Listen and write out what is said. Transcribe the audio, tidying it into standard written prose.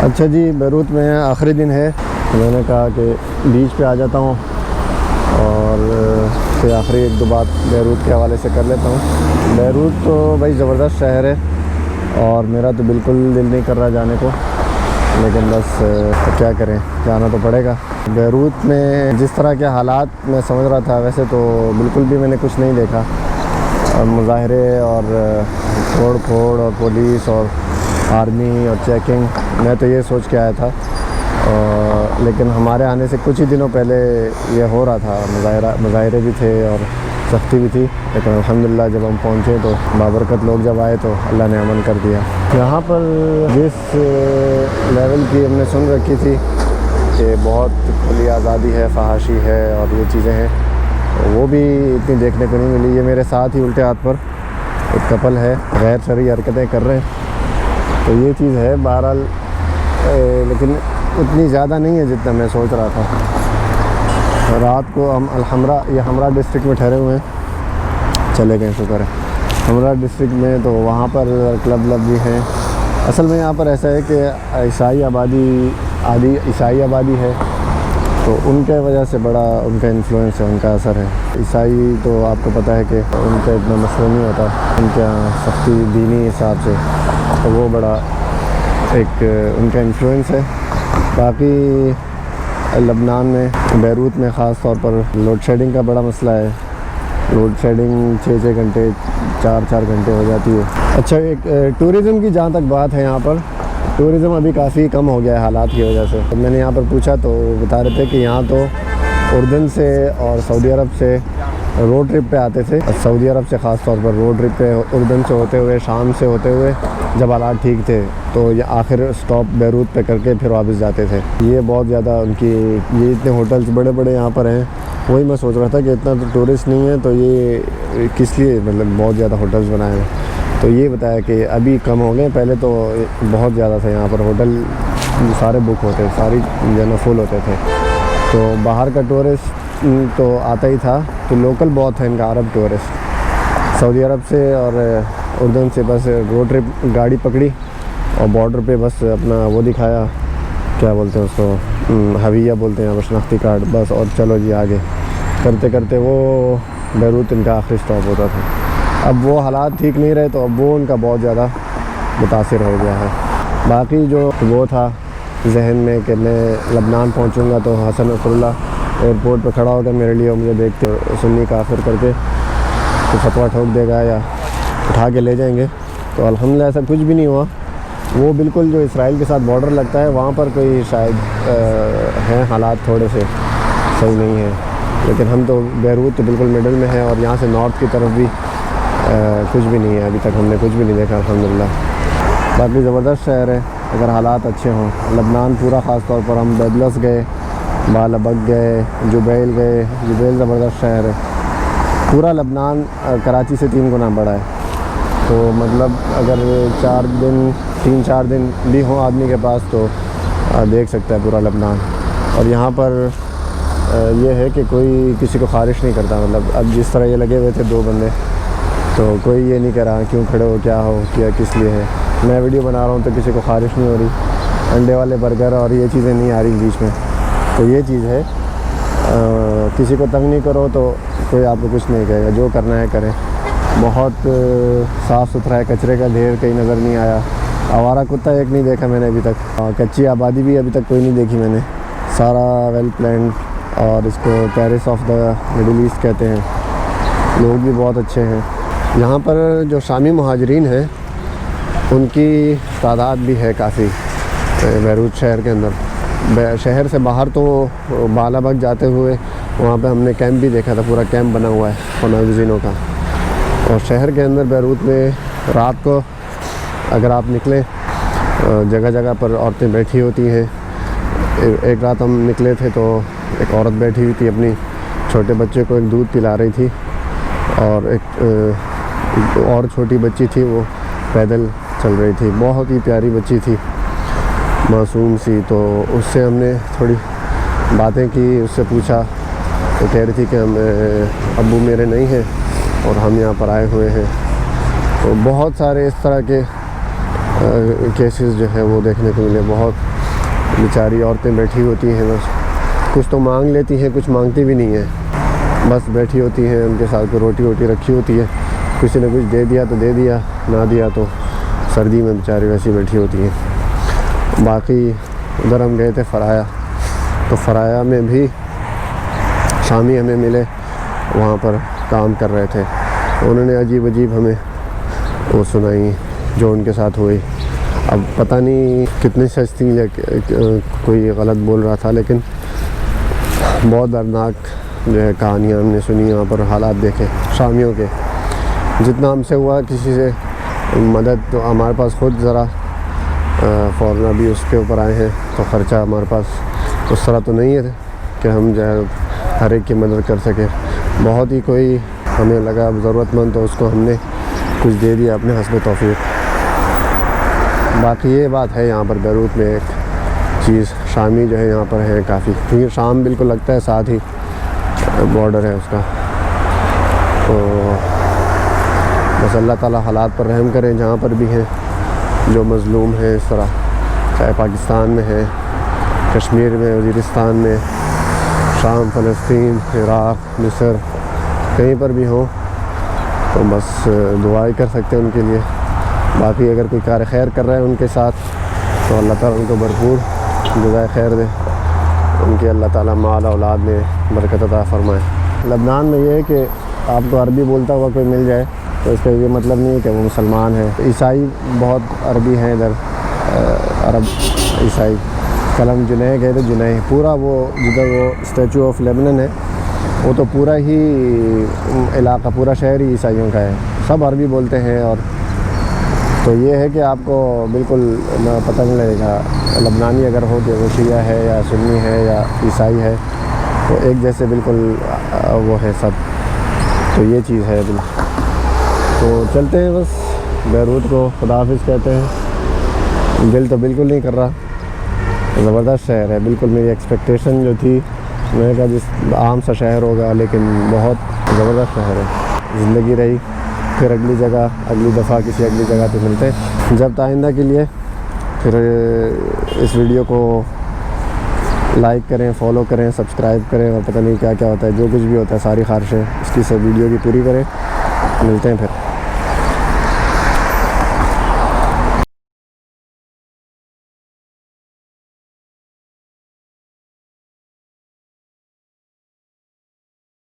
अच्छा जी, बैरूत में आखिरी दिन है तो मैंने कहा कि बीच पे आ जाता हूँ और फिर आखिरी एक दो बात बैरूत के हवाले से कर लेता हूँ। बैरूत तो भाई ज़बरदस्त शहर है और मेरा तो बिल्कुल दिल नहीं कर रहा जाने को, लेकिन बस तो क्या करें, जाना तो पड़ेगा। बैरूत में जिस तरह के हालात मैं समझ रहा था वैसे तो बिल्कुल भी मैंने कुछ नहीं देखा, और मुजाहरे और तोड़ फोड़ और पुलिस और आर्मी और चेकिंग, मैं तो ये सोच के आया था। लेकिन हमारे आने से कुछ ही दिनों पहले ये हो रहा था, मुजाहरे भी थे और सख्ती भी थी, लेकिन अल्हम्दुलिल्लाह जब हम पहुँचे तो बाबरकत लोग जब आए तो अल्लाह ने अमन कर दिया। यहाँ पर जिस लेवल की हमने सुन रखी थी कि बहुत खुली आज़ादी है, फहाशी है और ये चीज़ें हैं, वो भी इतनी देखने को नहीं मिली। ये मेरे साथ ही उल्टे हाथ पर एक कपल है, गैर शरई हरकतें कर रहे हैं, तो ये चीज़ है बहरहाल, लेकिन उतनी ज़्यादा नहीं है जितना मैं सोच रहा था। रात को हम हमरा डिस्ट्रिक्ट में ठहरे हुए हैं, चले गए, शुक्र है। हमरा डिस्ट्रिक्ट में तो वहाँ पर क्लब भी हैं। असल में यहाँ पर ऐसा है कि ईसाई आबादी है, तो उनके वजह से बड़ा उनका इन्फ्लुएंस है, उनका असर है। ईसाई तो आपको पता है कि उनका इतना मसला नहीं होता, उनके यहाँ सख्ती दीनी हिसाब से, तो वो बड़ा एक उनका इन्फ्लुएंस है। बाकी लबनान में, बैरूत में ख़ास तौर पर लोड शेडिंग का बड़ा मसला है। लोड शेडिंग 6 घंटे 4 घंटे हो जाती है। अच्छा, एक टूरिज़म की जहाँ तक बात है, यहाँ पर टूरिज़म अभी काफ़ी कम हो गया है हालात की वजह से। तो मैंने यहाँ पर पूछा तो बता रहे थे कि यहाँ तो उर्दन से और सऊदी अरब से रोड ट्रिप पे आते थे। सऊदी अरब से ख़ास तौर पर रोड ट्रिप पे उर्दन से होते हुए, शाम से होते हुए, जब हालात ठीक थे तो ये आखिर स्टॉप बैरूत पे करके फिर वापस जाते थे। ये बहुत ज़्यादा उनकी, ये इतने होटल्स बड़े बड़े यहाँ पर हैं, वही मैं सोच रहा था कि इतना तो टूरिस्ट नहीं है तो ये किस लिए, मतलब बहुत ज़्यादा होटल्स बनाए हैं। तो ये बताया कि अभी कम हो गए, पहले तो बहुत ज़्यादा था यहाँ पर होटल, सारे बुक होते, सारी जो है फुल होते थे। तो बाहर का टूरिस्ट तो आता ही था, तो लोकल बहुत है इनका, अरब टूरिस्ट सऊदी अरब से और उर्दन से बस रोड ट्रिप गाड़ी पकड़ी और बॉर्डर पे बस अपना वो दिखाया, क्या बोलते हैं उसको, हविया बोलते हैं, शनाख्ती कार्ड, बस, और चलो जी आगे। करते करते वो बैरूत इनका आखिरी स्टॉप होता था। अब वो हालात ठीक नहीं रहे तो अब वो उनका बहुत ज़्यादा मुतासिर हो गया है। बाकी जो वो था जहन में कि मैं लबनान पहुंचूंगा तो हसन नसरुल्लाह एयरपोर्ट पर खड़ा होकर मेरे लिए मुझे देखते सुन्नी काफिर करके तो फतवा ठोक देगा या उठा के ले जाएंगे, तो अल्हम्दुलिल्लाह ऐसा कुछ भी नहीं हुआ। वो बिल्कुल जो इसराइल के साथ बॉर्डर लगता है वहाँ पर कोई शायद हैं हालात थोड़े से सही नहीं है, लेकिन हम तो बैरूत तो बिल्कुल मिडल में है और यहाँ से नॉर्थ की तरफ भी कुछ भी नहीं है, अभी तक हमने कुछ भी नहीं देखा अल्हम्दुलिल्लाह। बाकी ज़बरदस्त शहर है अगर हालात अच्छे हों। लबनान पूरा, ख़ास तौर पर हम बेबलस गए, बालबक गए, जुबैल ज़बरदस्त शहर है। पूरा लबनान कराची से 3 गुना बड़ा है, तो मतलब अगर 3-4 दिन भी हों आदमी के पास तो देख सकता है पूरा लबनान। और यहाँ पर ये है कि कोई किसी को ख़ारिश नहीं करता, मतलब अब जिस तरह ये लगे हुए थे 2 बंदे, तो कोई ये नहीं कह रहा क्यों खड़े हो, क्या हो, क्या किस लिए है। मैं वीडियो बना रहा हूँ तो किसी को ख़ारिश नहीं हो रही, अंडे वाले बर्गर और ये चीज़ें नहीं आ रही बीच में, तो ये चीज़ है। किसी को तंग नहीं करो तो कोई आपको कुछ नहीं कहेगा, जो करना है करें। बहुत साफ़ सुथरा है, कचरे का ढेर कहीं नज़र नहीं आया। आवारा कुत्ता एक नहीं देखा मैंने अभी तक, कच्ची आबादी भी अभी तक कोई नहीं देखी मैंने, सारा वेल प्लान्ड, और इसको Paris of the middle east कहते हैं। लोग भी बहुत अच्छे हैं। यहाँ पर जो शामी मुहाजिरीन हैं उनकी तादाद भी है काफ़ी बैरूत शहर के अंदर। शहर से बाहर तो बालाबक जाते हुए वहाँ पे हमने कैंप भी देखा था, पूरा कैंप बना हुआ है फनाविज़िनों का। और शहर के अंदर बैरूत में रात को अगर आप निकलें, जगह जगह पर औरतें बैठी होती हैं। एक रात हम निकले थे तो एक औरत बैठी हुई थी, अपनी छोटे बच्चे को एक दूध पिला रही थी, और एक और छोटी बच्ची थी, वो पैदल चल रही थी, बहुत ही प्यारी बच्ची थी, मासूम सी। तो उससे हमने थोड़ी बातें की, उससे पूछा, तो कह रही थी कि हम अब्बू मेरे नहीं हैं और हम यहाँ पर आए हुए हैं। तो बहुत सारे इस तरह के केसेस जो है वो देखने को मिले। बहुत बेचारी औरतें बैठी होती हैं, बस कुछ तो मांग लेती हैं, कुछ मांगती भी नहीं है, बस बैठी होती हैं। उनके साथ को रोटी वोटी रखी होती है, किसी ने कुछ दे दिया तो दे दिया, ना दिया तो सर्दी में बेचारी वैसी बैठी होती हैं। बाकी उधर हम गए थे फराया, तो फराया में भी शामी हमें मिले, वहाँ पर काम कर रहे थे। उन्होंने अजीब अजीब हमें वो सुनाई जो उनके साथ हुई। अब पता नहीं कितनी सच थी या कोई गलत बोल रहा था, लेकिन बहुत दर्दनाक जो है कहानियाँ हमने सुनी, यहाँ पर हालात देखे शामियों के। जितना हमसे हुआ किसी से मदद, तो हमारे पास खुद ज़रा फ़ौरन अभी उसके ऊपर आए हैं, तो ख़र्चा हमारे पास उस तरह तो नहीं है कि हम जो है हर एक की मदद कर सकें। बहुत ही कोई हमें लगा ज़रूरतमंद, तो उसको हमने कुछ दे दिया अपने हस्ब तौफीक। बाकी ये बात है यहाँ पर बैरूत में एक चीज़, शामी जो है यहाँ पर है काफ़ी, क्योंकि शाम बिल्कुल लगता है साथ ही बॉर्डर है उसका। तो बस अल्लाह ताला हालात पर रहम करें, जहाँ पर भी हैं जो मज़लूम हैं इस तरह, चाहे पाकिस्तान में है, कश्मीर में, वज़ीरिस्तान में, शाम, फ़लस्तीन, इराक़, मिस्र, कहीं पर भी हो, तो बस दुआएं कर सकते हैं उनके लिए। बाकी अगर कोई कार खैर कर रहा है उनके साथ, तो अल्लाह ताला उनको भरपूर जज़ाए खैर दे, उनके अल्लाह ताला माल औलाद में बरकत अता फरमाए। लबनान में ये है कि आपको अरबी बोलता हुआ कोई मिल जाए तो इसका ये मतलब नहीं है कि वो मुसलमान है। ईसाई बहुत अरबी हैं इधर, अरब ईसाई। कल हम जुनैह गए थे, जुनैह पूरा वो जिधर वो स्टैचू ऑफ लेबनन है, वो तो पूरा ही इलाका, पूरा शहर ही ईसाइयों का है, सब अरबी बोलते हैं। और तो ये है कि आपको बिल्कुल पता नहीं लगेगा लबनानी अगर हो कि वो शिया है या सुन्नी है या ईसाई है, तो एक जैसे बिल्कुल वो है सब। तो ये चीज़ है बिल्कुल। तो चलते हैं बस, बैरूत को खुदा हाफिज़ कहते हैं। दिल तो बिल्कुल नहीं कर रहा, ज़बरदस्त शहर है बिल्कुल। मेरी एक्सपेक्टेशन जो थी, मैंने कहा जिस आम सा शहर होगा, लेकिन बहुत ज़बरदस्त शहर है। ज़िंदगी रही, फिर अगली जगह, अगली दफ़ा किसी अगली जगह पे मिलते हैं। जब आइंदा के लिए फिर इस वीडियो को लाइक करें, फॉलो करें, सब्सक्राइब करें, और पता नहीं क्या क्या होता है, जो कुछ भी होता है सारी ख्वाहिशें इसकी सब वीडियो की पूरी करें। मिलते हैं फिर।